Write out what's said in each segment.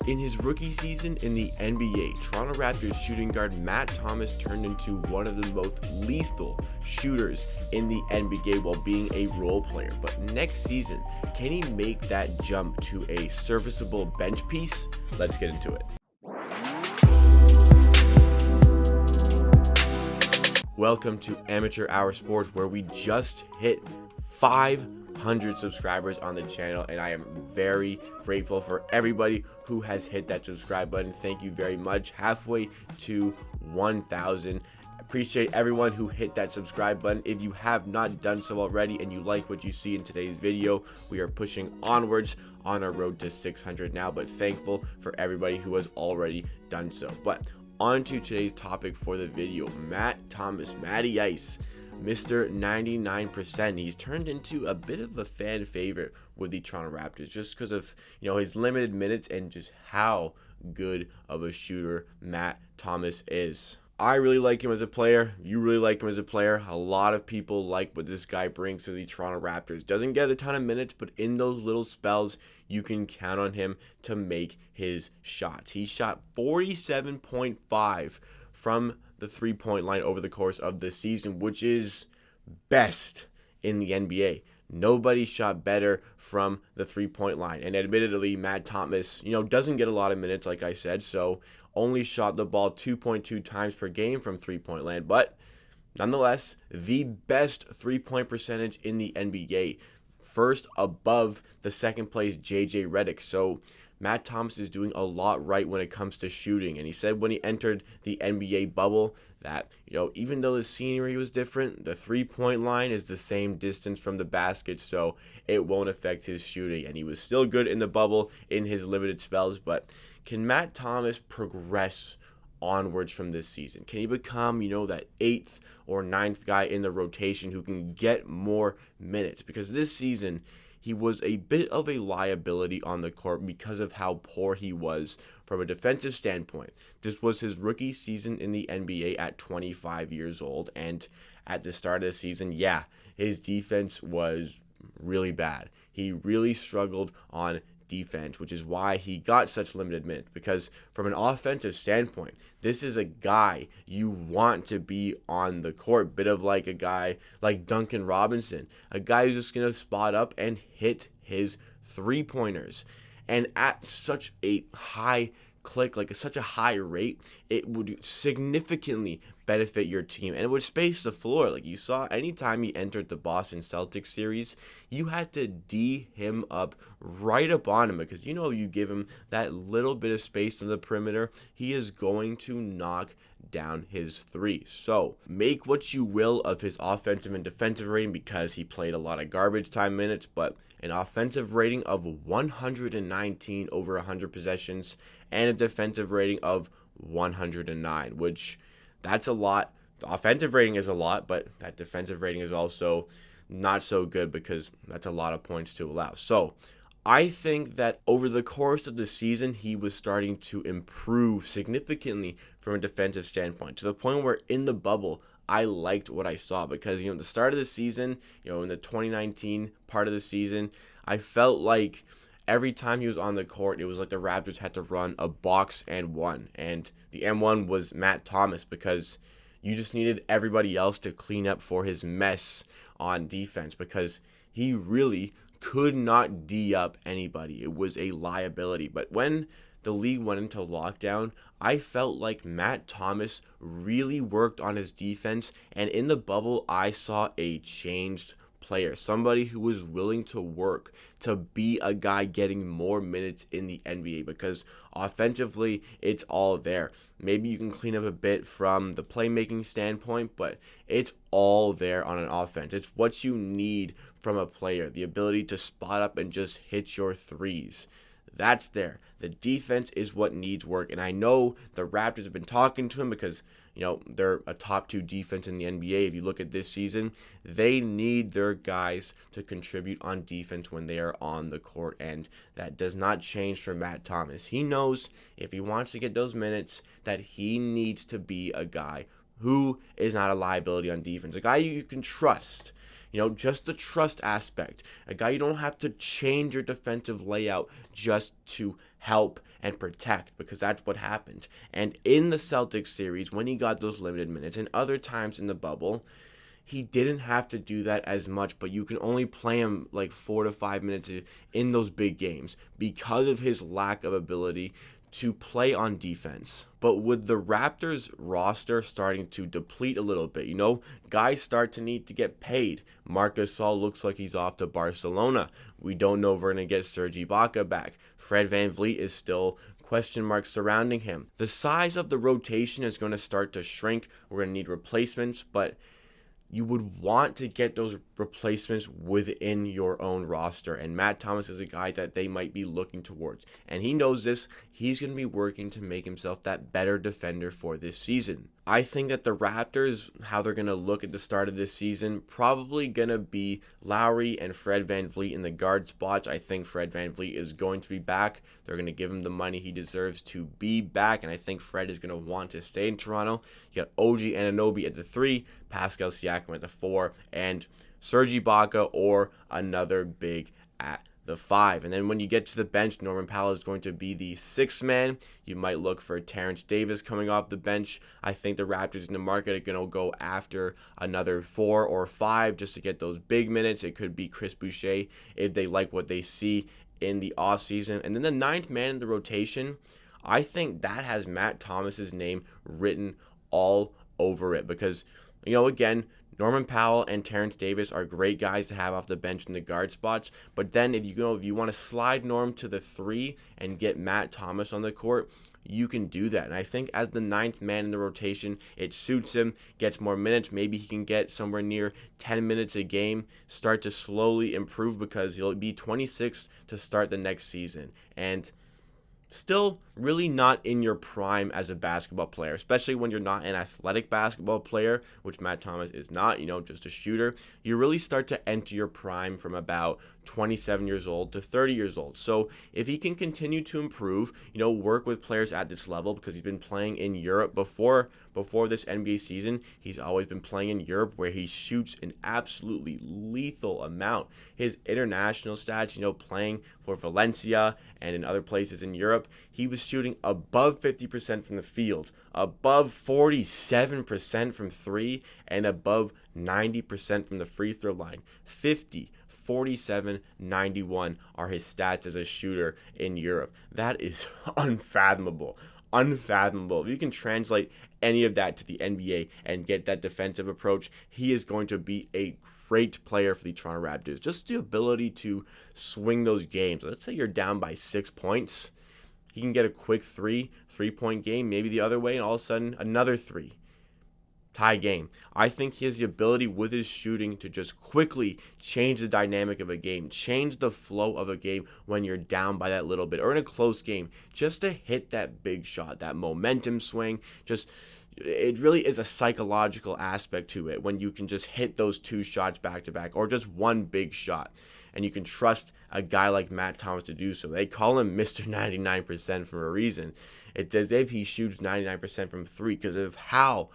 In his rookie season in the NBA, Toronto Raptors shooting guard Matt Thomas turned into one of the most lethal shooters in the NBA while being a role player. But next season, can he make that jump to a serviceable bench piece? Let's get into it. Welcome to Amateur Hour Sports, where we just hit 500 subscribers on the channel, and I am very grateful for everybody who has hit that subscribe button. Thank you very much. Halfway to 1,000. Appreciate everyone who hit that subscribe button. If you have not done so already and you like what you see in today's video, we are pushing onwards on our road to 600 now, but thankful for everybody who has already done so. But on to today's topic for the video. Matt Thomas, Matty Ice, Mr. 99%. He's turned into a bit of a fan favorite with the Toronto Raptors just because of, his limited minutes and just how good of a shooter Matt Thomas is. I really like him as a player. You really like him as a player. A lot of people like what this guy brings to the Toronto Raptors. Doesn't get a ton of minutes, but in those little spells, you can count on him to make his shots. He shot 47.5 from the three-point line over the course of the season, which is best in the NBA. Nobody shot better from the three-point line. And admittedly, Matt Thomas, doesn't get a lot of minutes, like I said, so only shot the ball 2.2 times per game from three-point land. But nonetheless, the best three-point percentage in the NBA. First above the second-place JJ Redick. So Matt Thomas is doing a lot right when it comes to shooting. And he said when he entered the NBA bubble that, even though the scenery was different, the three-point line is the same distance from the basket, so it won't affect his shooting. And he was still good in the bubble in his limited spells. But can Matt Thomas progress onwards from this season? Can he become, that 8th or 9th guy in the rotation who can get more minutes? Because this season, he was a bit of a liability on the court because of how poor he was from a defensive standpoint. This was his rookie season in the NBA at 25 years old, and at the start of the season, his defense was really bad. He really struggled on defense, which is why he got such limited minutes, because from an offensive standpoint, this is a guy you want to be on the court, bit of like a guy like Duncan Robinson, a guy who's just going to spot up and hit his three-pointers. And at such a high click, like such a high rate, it would significantly benefit your team, and it would space the floor. Like you saw, anytime he entered the Boston Celtics series, you had to D him up right up on him, because you give him that little bit of space on the perimeter, he is going to knock down his three. So make what you will of his offensive and defensive rating, because he played a lot of garbage time minutes, but an offensive rating of 119 over 100 possessions and a defensive rating of 109, which that's a lot. The offensive rating is a lot, but that defensive rating is also not so good, because that's a lot of points to allow. So I think that over the course of the season, he was starting to improve significantly from a defensive standpoint, to the point where in the bubble, I liked what I saw, because, the start of the season, in the 2019 part of the season, I felt like every time he was on the court, it was like the Raptors had to run a box and one, and the M1 was Matt Thomas, because you just needed everybody else to clean up for his mess on defense, because he really could not D up anybody. It was a liability. But when the league went into lockdown, I felt like Matt Thomas really worked on his defense, and in the bubble, I saw a changed player, somebody who was willing to work to be a guy getting more minutes in the NBA, because offensively, it's all there. Maybe you can clean up a bit from the playmaking standpoint, but it's all there on an offense. It's what you need from a player, the ability to spot up and just hit your threes. That's there. The defense is what needs work. And I know the Raptors have been talking to him, because, they're a top 2 defense in the NBA. If you look at this season, they need their guys to contribute on defense when they are on the court. And that does not change for Matt Thomas. He knows if he wants to get those minutes that he needs to be a guy who is not a liability on defense, a guy you can trust. Just the trust aspect. A guy you don't have to change your defensive layout just to help and protect, because that's what happened. And in the Celtics series, when he got those limited minutes and other times in the bubble, he didn't have to do that as much, but you can only play him like 4 to 5 minutes in those big games because of his lack of ability to play on defense. But with the Raptors roster starting to deplete a little bit, guys start to need to get paid. Marc Gasol looks like he's off to Barcelona. We don't know if we're going to get Serge Ibaka back. Fred VanVleet is still question marks surrounding him. The size of the rotation is going to start to shrink. We're going to need replacements, but you would want to get those replacements within your own roster. And Matt Thomas is a guy that they might be looking towards. And he knows this. He's going to be working to make himself that better defender for this season. I think that the Raptors, how they're going to look at the start of this season, probably going to be Lowry and Fred VanVleet in the guard spots. I think Fred VanVleet is going to be back. They're going to give him the money he deserves to be back, and I think Fred is going to want to stay in Toronto. You got OG Anunoby at the 3, Pascal Siakam at the 4, and Serge Ibaka or another big at the 5. And then when you get to the bench, Norman Powell is going to be the 6th man. You might look for Terrence Davis coming off the bench. I think the Raptors in the market are going to go after another 4 or 5 just to get those big minutes. It could be Chris Boucher if they like what they see in the offseason. And then the 9th man in the rotation, I think that has Matt Thomas's name written all over it because, again, Norman Powell and Terrence Davis are great guys to have off the bench in the guard spots. But then if you want to slide Norm to the 3 and get Matt Thomas on the court, you can do that. And I think as the 9th man in the rotation, it suits him, gets more minutes. Maybe he can get somewhere near 10 minutes a game, start to slowly improve because he'll be 26 to start the next season. And still really not in your prime as a basketball player, especially when you're not an athletic basketball player, which Matt Thomas is not, just a shooter. You really start to enter your prime from about 27 years old to 30 years old. So if he can continue to improve, work with players at this level, because he's been playing in Europe before this NBA season. He's always been playing in Europe where he shoots an absolutely lethal amount. His international stats, playing for Valencia and in other places in Europe, he was shooting above 50% from the field, above 47% from 3, and above 90% from the free throw line. 50, 47, 91 are his stats as a shooter in Europe. That is unfathomable. If you can translate any of that to the NBA and get that defensive approach, he is going to be a great player for the Toronto Raptors. Just the ability to swing those games. Let's say you're down by 6 points. He can get a quick three-point game, maybe the other way, and all of a sudden another 3. Tie game. I think he has the ability with his shooting to just quickly change the dynamic of a game, change the flow of a game when you're down by that little bit or in a close game, just to hit that big shot, that momentum swing. It really is a psychological aspect to it when you can just hit those 2 shots back to back or just one big shot. And you can trust a guy like Matt Thomas to do so. They call him Mr. 99% for a reason. It's as if he shoots 99% from 3 because of how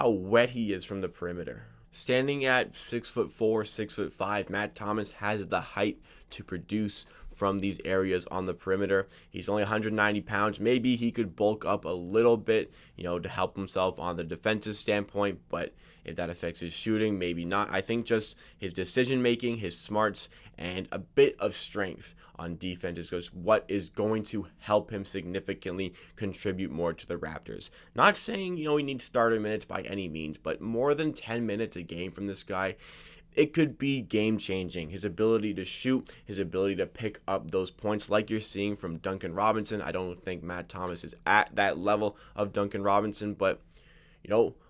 wet he is from the perimeter. Standing at 6'4", 6'5", Matt Thomas has the height to produce from these areas on the perimeter. He's only 190 pounds. Maybe he could bulk up a little bit, to help himself on the defensive standpoint, but if that affects his shooting, maybe not. I think just his decision making, his smarts, and a bit of strength on defense is what is going to help him significantly contribute more to the Raptors. Not saying, he needs starter minutes by any means, but more than 10 minutes a game from this guy, it could be game-changing. His ability to shoot, his ability to pick up those points like you're seeing from Duncan Robinson. I don't think Matt Thomas is at that level of Duncan Robinson, but,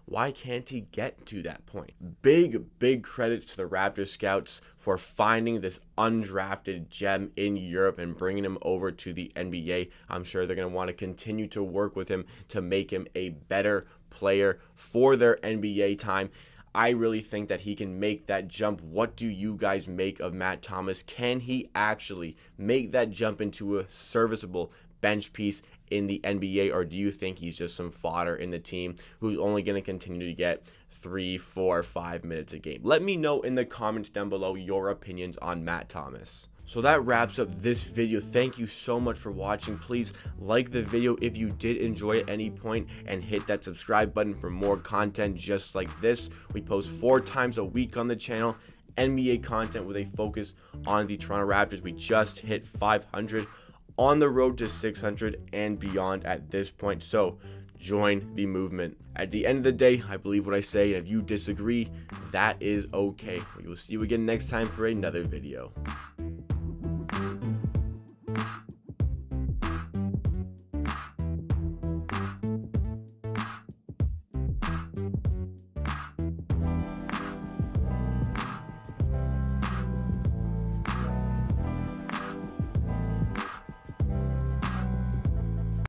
why can't he get to that point? Big credits to the Raptors scouts for finding this undrafted gem in Europe and bringing him over to the NBA. I'm sure they're going to want to continue to work with him to make him a better player for their NBA time. I really think that he can make that jump. What do you guys make of Matt Thomas? Can he actually make that jump into a serviceable bench piece in the NBA, or do you think he's just some fodder in the team who's only going to continue to get 3, 4, 5 minutes a game? Let me know in the comments down below your opinions on Matt Thomas. So that wraps up this video. Thank you so much for watching. Please like the video if you did enjoy at any point, and hit that subscribe button for more content just like this. We post 4 times a week on the channel, NBA content with a focus on the Toronto Raptors. We just hit 500, on the road to 600 and beyond at this point. So join the movement. At the end of the day, I believe what I say, and if you disagree, that is okay. We will see you again next time for another video.